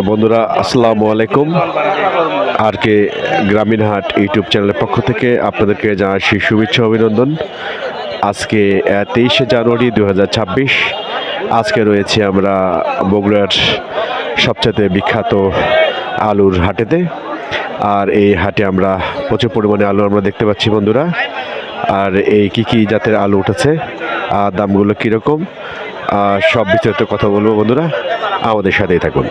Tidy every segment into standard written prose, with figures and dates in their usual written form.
বন্ধুরা আসসালামু আলাইকুম। আর কে গ্রামীণ হাট ইউটিউব চ্যানেলের পক্ষ থেকে আপনাদেরকে জানাচ্ছি শুভেচ্ছা অভিনন্দন। আজকে 23শে জানুয়ারি 2026। আজকে রয়েছে আমরা বগুড়ার সবচেয়ে বিখ্যাত আলুর হাটেতে। আর এই হাটে আমরা প্রচুর পরিমাণে আলু আমরা দেখতে পাচ্ছি বন্ধুরা। আর এই কী জাতের আলু উঠেছে আর দামগুলো কীরকম সব বিস্তারিত কথা বলবো বন্ধুরা, আমাদের সাথেই থাকুন।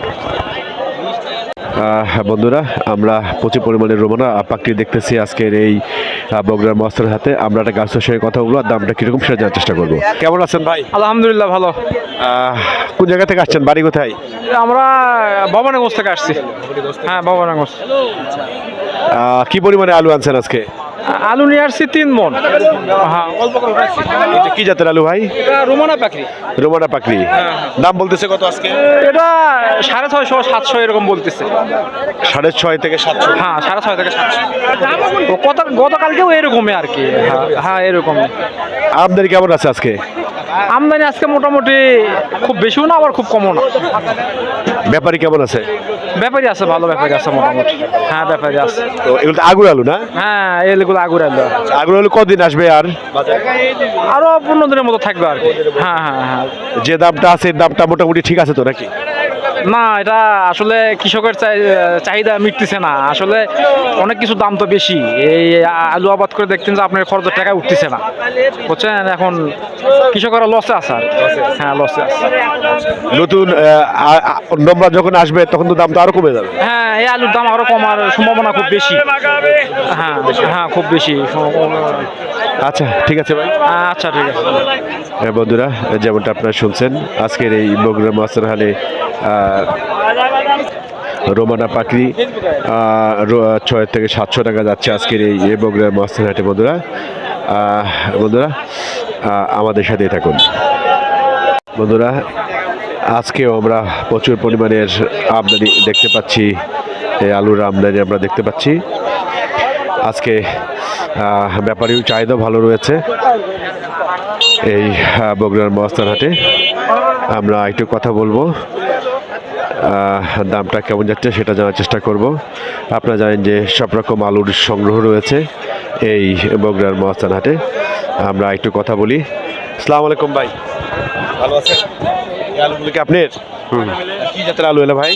বন্ধুরা আমরা প্রচুর পরিমাণে রোমানা পাখি দেখতেছি আজকের এই বগুড়ার মস্তার হাতে। আমরা একটা গাছের সঙ্গে কথা বলবো আর দামটা কীরকম সেটা জানার চেষ্টা করবো। কেমন আছেন ভাই? আলহামদুলিল্লাহ ভালো। কোন জায়গা থেকে আসছেন, বাড়ি কোথায়? আমরা ভবানীগঞ্জ থেকে আসছি। হ্যাঁ, ভবানীগঞ্জ। কি পরিমাণে আলু আনছেন আজকে? আলু নিয়ে আসছি 3 মণ। হ্যাঁ, অল্প করে উঠাইছি। এটা কি জাতের আলু ভাই? এটা রোমানা পাখরি। রোমানা পাখরি। দাম বলতেছে কত আজকে? এটা 650 700 এরকম বলতেছে। 650 থেকে 700। হ্যাঁ, 650 থেকে 700। গতকালকেও এরকমই আর কি। হ্যাঁ এরকম। আমদানি কেমন আছে আজকে? আমদানি আজকে মোটামুটি খুব বেশিও না আবার খুব কমও না। ব্যাপারী কেমন আছে? ব্যাপারী আছে, ভালো ব্যাপারী আছে মোটামুটি। হ্যাঁ, ব্যাপারী আছে। তো এগুলো তো আগুর আলু না? হ্যাঁ, এগুলো আগুর আলু। আগুর আলু কদিন আসবে আর? আরো 15 দিনের মতো থাকবে আর কি। হ্যাঁ হ্যাঁ হ্যাঁ। যে দামটা আছে দামটা মোটামুটি ঠিক আছে তো নাকি? না, এটা আসলে কৃষকের চাহিদা মিটতেছে না। আসলে অনেক কিছু দাম তো বেশি। এই আলু আবাদ করে দেখতেন যে আপনার খরচের টাকা উঠতেছে না, বুঝছেন? এখন কৃষকরা লসে আছে আর। হ্যাঁ, লসে আছে। নতুন নম্বর যখন আসবে তখন তো দামটা আরো কমে যাবে। হ্যাঁ, এই আলুর দাম আরো কমার সম্ভাবনা খুব বেশি। হ্যাঁ হ্যাঁ, খুব বেশি। আচ্ছা ঠিক আছে ভাই। আচ্ছা ঠিক আছে। বন্ধুরা যেমনটা আপনারা শুনছেন আজকের এই বগুড়া মাছের হালে রোমানা পাখরি 6 থেকে 700 টাকা যাচ্ছে আজকের এই বগুড়ার মাছের হাটে। বন্ধুরা আমাদের সাথেই থাকুন। বন্ধুরা আজকেও আমরা প্রচুর পরিমাণের আমদানি দেখতে পাচ্ছি। এই আলুর আমদানি আমরা দেখতে পাচ্ছি আজকে। ব্যাপারীও চাহিদা ভালো রয়েছে এই বগুড়ার মস্তান হাটে। আমরা একটু কথা বলবো, দামটা কেমন যাচ্ছে সেটা জানার চেষ্টা করব। আপনারা জানেন যে সব রকম আলুর সংগ্রহ রয়েছে এই বগুড়ার মস্তান হাটে। আমরা একটু কথা বলি। আসসালামু আলাইকুম ভাই, ভালো আছেন? এই আলুগুলো কি আপনার? কি জাতের আলু এলো ভাই?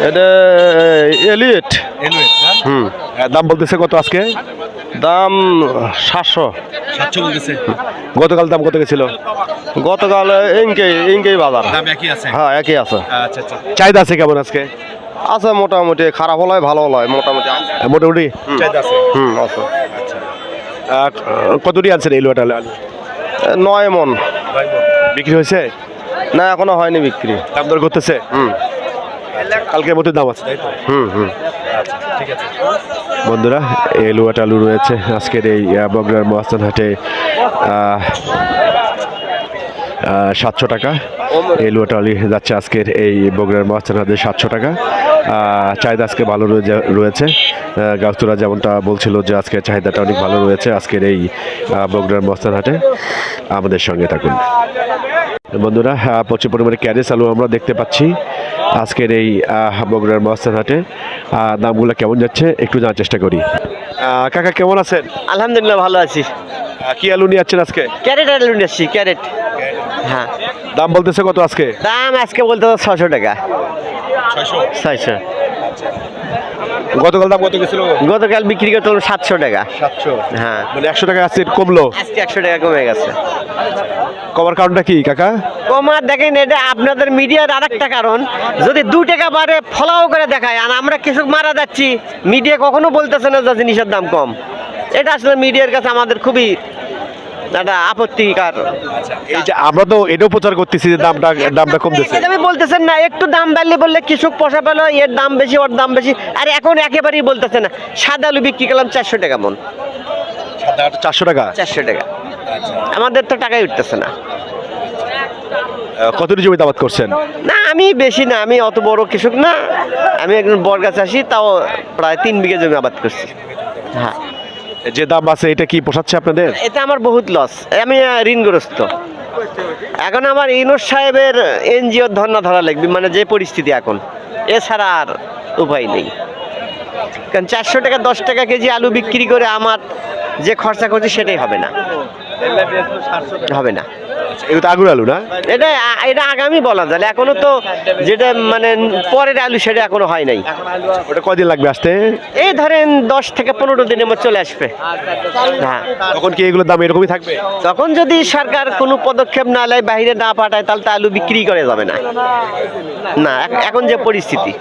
এটা এলিট। দাম বলতেছে কত আজকে? দাম 700 বলতেছে। গতকাল দাম কত গেছিল? গতকাল ইনকেই বাজার। হ্যাঁ, একই আছে। চাহিদা আছে কেমন আজকে? আছে মোটামুটি, খারাপ হলয় ভালো হলয় মোটামুটি। মোটামুটি চাহিদা আছে। আছে। কতটি আনছেন এই লোয়াটা আলু? 9 মণ। বিক্রি হয়েছে? না, এখনো হয়নি বিক্রি। দাম দর করতেছে? কালকের মতো দাম আছে তাই তো? ঠিক আছে বন্ধুরা, এই লোয়াটা আলু রয়েছে আজকের এই বগুড়ার মহাস্থান হাটে 700 টাকা। এই লোয়াটা আলু যাচ্ছে আজকের এই বগুড়ার মহাস্থান হাটে 700 টাকা। চাহিদা আজকে ভালো রয়েছে। গাছতলা যেমনটা বলছিল যে আজকে চাহিদাটা অনেক ভালো রয়েছে আজকের এই বগুড়ার মহাস্থান হাটে। আমাদের সঙ্গে থাকুন বন্ধুরা। প্রচুর পরিমাণে ক্যারেস আলু আমরা দেখতে পাচ্ছি আজকের এই বগুড়ার মহাস্থান হাটে। দামগুলো কেমন যাচ্ছে একটু জানার চেষ্টা করি। কাকা কেমন আছেন? আলহামদুলিল্লাহ ভালো আছি। কি আলু নিয়ে যাচ্ছেন আজকে? ক্যারেট আলু নিচ্ছি, ক্যারেট। হ্যাঁ। দাম বলতেছে কত আজকে? দাম আজকে বলতে 600 টাকা। 600। গতকাল দাম কত গেছিল? গতকাল বিক্রি করতে 700 টাকা। 700। হ্যাঁ, মানে 100 টাকা আজকে কমলো। আজকে 100 টাকা কমে গেছে। কমার কারণটা কি কাকা? কমার দেখেন, এটা আপনাদের মিডিয়ার আরেকটা কারণ। যদি 2 টাকা বাড়ে ফলাও করে দেখায় আর আমরা কৃষক মারা যাচ্ছি, মিডিয়া কখনো বলতেছে না যে জিনিসের দাম কম। এটা আসলে মিডিয়ার কাছে আমাদের খুবই একটা আপত্তিকর। এই যে আমরা তো এটাও প্রচার করতেছি যে দামটা কমতেছে। আমি বলতেছেন না, একটু দাম বাড়লে বললে কৃষক পোষা পেল, এর দাম বেশি ওর দাম বেশি। আর এখন একেবারেই বলতেছে না। সাদা আলু বিক্রি করলাম 400 টাকা মন। 400 টাকা? 400 টাকা। আমাদের তো টাকাই উঠতেছে না। কতটি জমিতে আবাদ করছেন? না, আমি বেশি না, আমি অত বড় কৃষক না। আমি একজন বর্গা চাষি, তাও প্রায় 3 বিঘা জমি আবাদ করছি। হ্যাঁ। যে দাম আছে এটা কি পোষাচ্ছে আপনাদের? এটা আমার বহুত লস। আমি ঋণগ্রস্ত। এখন আমার ইউনূস সাহেবের এনজিওর ধর্ণা ধরা লাগবে, মানে যে পরিস্থিতি এখন এছাড়া আর উপায় নেই। কারণ 400 টাকা 10 টাকা কেজি আলু বিক্রি করে আমার যে খরচা করছি সেটাই হবে না, হবে না। এগুলো তো আগুর আলু না? এটা আগামী বলা যায়, এখনো তো যেটা মানে পরের আলু সেটা এখনো হয় নাই। ওটা কয়দিন লাগবে আসতে? এই ধরেন 10 থেকে 15 দিনের মধ্যে চলে আসবে। হ্যাঁ, তখন কি এগুলোর দাম এরকমই থাকবে? তখন যদি সরকার কোনো পদক্ষেপ না নেয়, বাইরে না পাঠায়, তাহলে তো আলু বিক্রি করে যাবে না। না, এখন যে পরিস্থিতি,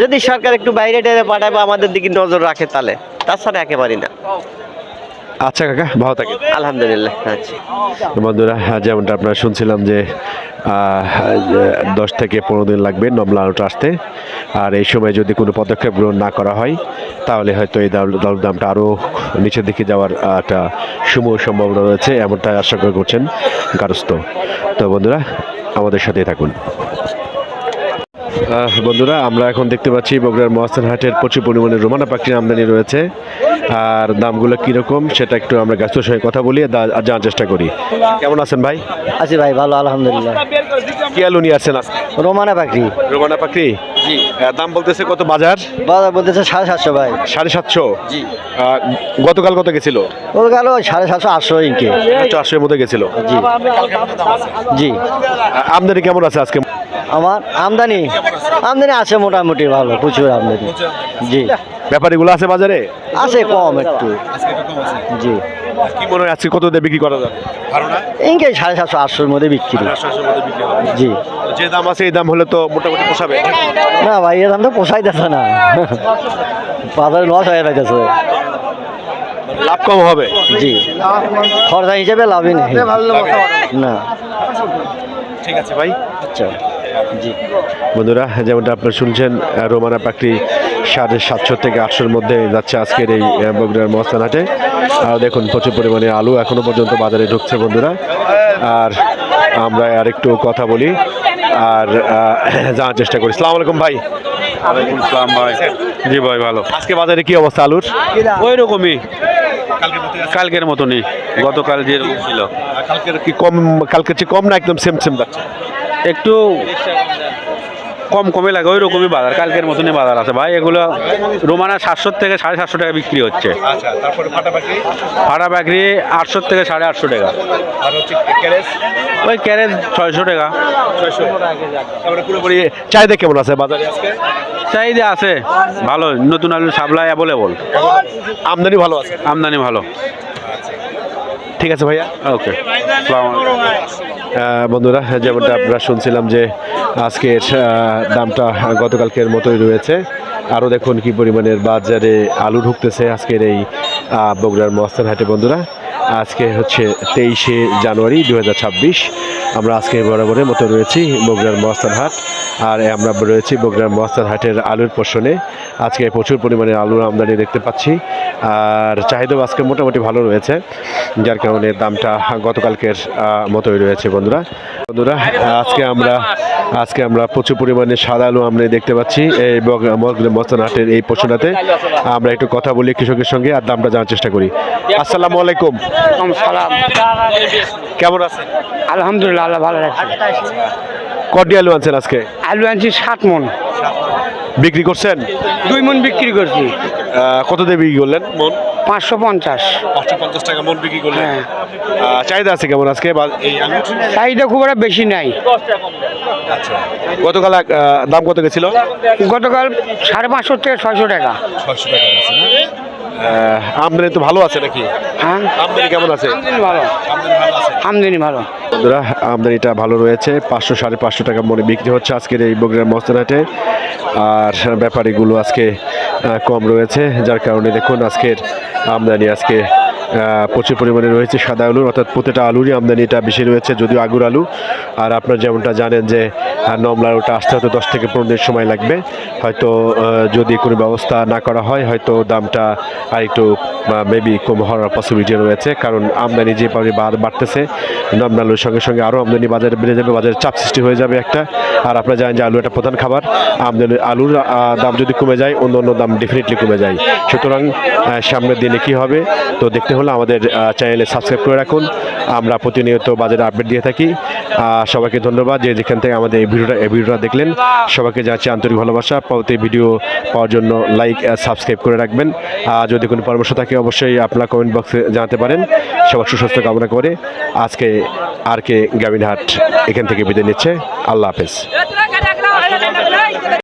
যদি সরকার একটু বাইরে টাইরে পাঠায় বা আমাদের দিকে নজর রাখে, তাহলে তাছাড়া একেবারেই না। আচ্ছা কাকা, ভালো থাকেন। আলহামদুলিল্লাহ। আচ্ছা বন্ধুরা, যেমনটা আপনারা শুনছিলাম যে 10 থেকে 15 দিন লাগবে নমলা আলুটা আসতে। আর এই সময় যদি কোনো পদক্ষেপ গ্রহণ না করা হয়, তাহলে হয়তো এই দামটা আরও নিচের দিকে যাওয়ার একটা সম্ভাবনা রয়েছে, এমনটা আশা করছেন গারস্থ। তো বন্ধুরা, আমাদের সাথেই থাকুন। বন্ধুরা, আমরা এখন দেখতে পাচ্ছি বগুড়ার মহাস্থান হাটের প্রচুর পরিমাণে রোমানা পাখির আমদানি রয়েছে। আর দামগুলো কীরকম সেটা একটু আমরা গাছের সঙ্গে কথা বলি জানার চেষ্টা করি। কেমন আছেন ভাই? আছি ভাই, ভালো আলহামদুলিল্লাহ। কি আলু নিয়ে আসছেন আজকে? রোমানা পাখি। রোমানা পাখি, জি। দাম বলতেছে কত বাজার? বাজার বলতেছে 750 ভাই। 750? জি। গতকাল কত গেছিল? ও গেল 750 800 ইনকে। 400 এর মধ্যে গেছিল। জি জি। আমদানি কেমন আছে আজকে? আমার আমদানি আছে মোটামুটি ভালো, প্রচুর আমদানি। জি। ব্যাপারীগুলো আছে বাজারে? আছে কম একটু। জি। কি মনে হয় আজকে কত দিয়ে বিক্রি করা যাবে? ইনকে 750 800 এর মধ্যে বিক্রি। জি। যে দাম আছে এই দাম হলে তো মোটামুটি পোষাবে। না ভাই, এর দাম তো পোষাই যাচ্ছে না, বাজারে লস হয়ে যাচ্ছে। লাভ কম হবে। জি, খরচা হিসেবে লাভই নেই। না। ঠিক আছে ভাই। আচ্ছা। জি। বন্ধুরা, যেমনটা আপনারা শুনছেন, রোমানা পাখি 750 থেকে 800-র মধ্যে যাচ্ছে আজকের এই বগুড়ার মহাস্থান হাটে। আর দেখুন, প্রচুর পরিমাণে আলু এখনো পর্যন্ত বাজারে ঢুকছে বন্ধুরা। আর আমরা আর একটু কথা বলি আর জানার চেষ্টা করি। আসসালামু আলাইকুম ভাই। ওয়ালাইকুম আসসালাম ভাই। জি ভাই, ভালো। আজকে বাজারে কি অবস্থা আলুর? ওই রকমই, কালকের মতনই, গতকাল যেরকম ছিল। কালকের কি কম? কালকের চেয়ে কম না একদম সেম যাচ্ছে? একটু কমে লাগে, ওই রকমই বাজার, কালকের মতনই বাজার আছে ভাই। এগুলো রোমানা 700 থেকে 750 টাকা বিক্রি হচ্ছে। আচ্ছা, তারপরে ফাটা পাখি 800 থেকে 850 টাকা। আর হচ্ছে ক্যারেজ? ওই ক্যারেজ 600 টাকা। 600। তারপরে পুরোপুরি চাহিদা কেমন আছে বাজারে আজকে? চাহিদা আছে ভালো, নতুন আলুর সাপ্লাই অ্যাভেলেবল। আমদানি ভালো আছে? আমদানি ভালো। ঠিক আছে ভাইয়া, ওকে। আসসালামু আলাইকুম। বন্ধুরা, যেমনটা আপনারা শুনছিলাম যে আজকের দামটা গতকালকের মতোই রয়েছে। আরও দেখুন কি পরিমাণের বাজারে আলু ঢুকতেছে আজকের এই বগুড়ার মহাস্থান হাটে। বন্ধুরা, আজকে হচ্ছে 23শে জানুয়ারি 2026। আমরা আজকে বরাবরের মতো রয়েছি বগুড়ার মহাস্থান হাট। আর আমরা রয়েছি বগুড়ার মহাস্থান হাটের আলুর পোষণে। আজকে প্রচুর পরিমাণে আলুর আমদানি দেখতে পাচ্ছি। আর চাহিদাও আজকে মোটামুটি ভালো রয়েছে, যার কারণে দামটা গতকালকের মতোই রয়েছে। বন্ধুরা, আজকে আমরা প্রচুর পরিমাণে সাদা আলু আমদানি দেখতে পাচ্ছি এই মহাস্থান হাটের এই পোষণাতে। আমরা একটু কথা বলি কৃষকের সঙ্গে আর দামটা জানার চেষ্টা করি। আসসালামু আলাইকুম। কেমন আছেন? আলহামদুলিল্লাহ, আল্লাহ ভালো রাখছে। কটি আলু আনছেন আজকে? আলু আনছি 7 মণ। বিক্রি করছেন? 2 মণ বিক্রি করছি। কত দিয়ে বিক্রি করলেন মন? 550। 550 টাকা মন বিক্রি করলেন। হ্যাঁ। চাহিদা আছে কেমন আজকে এই আলুর? চাহিদা খুব একটা বেশি নাই। আচ্ছা, গতকাল দাম কত গেছিল? গতকাল 550 থেকে 600 টাকা। 600 টাকা আছে না? আমদানি তো ভালো আছে নাকি? হ্যাঁ, আমদানি কেমন আছে? ভালো, আমদানি ভালো। বন্ধুরা, আমদানিটা ভালো রয়েছে। 500 550 টাকা মনে বিক্রি হচ্ছে আজকের এই বগুড়ার মহাস্থান হাটে। আর ব্যাপারীগুলো আজকে কম রয়েছে, যার কারণে দেখুন আজকের আমদানি আজকে প্রচুর পরিমাণে রয়েছে সাদা আলুর, অর্থাৎ প্রতিটা আলুরই আমদানিটা বেশি রয়েছে, যদিও আগুর আলু। আর আপনারা যেমনটা জানেন যে নমলা আলুটা আসতে হয়তো 10 থেকে 15 দিন সময় লাগবে। হয়তো যদি কোনো ব্যবস্থা না করা হয়, হয়তো দামটা আর একটু মেবি কম হওয়ার পসিবিলিটি রয়েছে, কারণ আমদানি যে পরিমাণে বাড়তেছে, নমলা আলুর সঙ্গে সঙ্গে আরও আমদানি বাজারে বেড়ে যাবে, বাজারে চাপ সৃষ্টি হয়ে যাবে একটা। আর আপনারা জানেন যে আলু একটা প্রধান খাবার, আমদানি আলুর দাম যদি কমে যায়, অন্য দাম ডেফিনেটলি কমে যায়। সুতরাং সামনের দিনে কি হবে তো দেখতে হলে হলে আমাদের চ্যানেলে সাবস্ক্রাইব করে রাখুন। আমরা প্রতিনিয়ত বাজারে আপডেট দিয়ে থাকি। সবাইকে ধন্যবাদ যে যেখান থেকে আমাদের এই ভিডিওটা দেখলেন। সবাইকে যাচ্ছি আন্তরিক ভালোবাসা। পরবর্তী ভিডিও পাওয়ার জন্য লাইক সাবস্ক্রাইব করে রাখবেন। যদি কোনো পরামর্শ থাকে অবশ্যই আপনারা কমেন্ট বক্সে জানাতে পারেন। সবার সুস্বাস্থ্য কামনা করে আজকে RK গ্রামীণ হাট এখান থেকে বিদায় নিচ্ছে। আল্লাহ হাফেজ।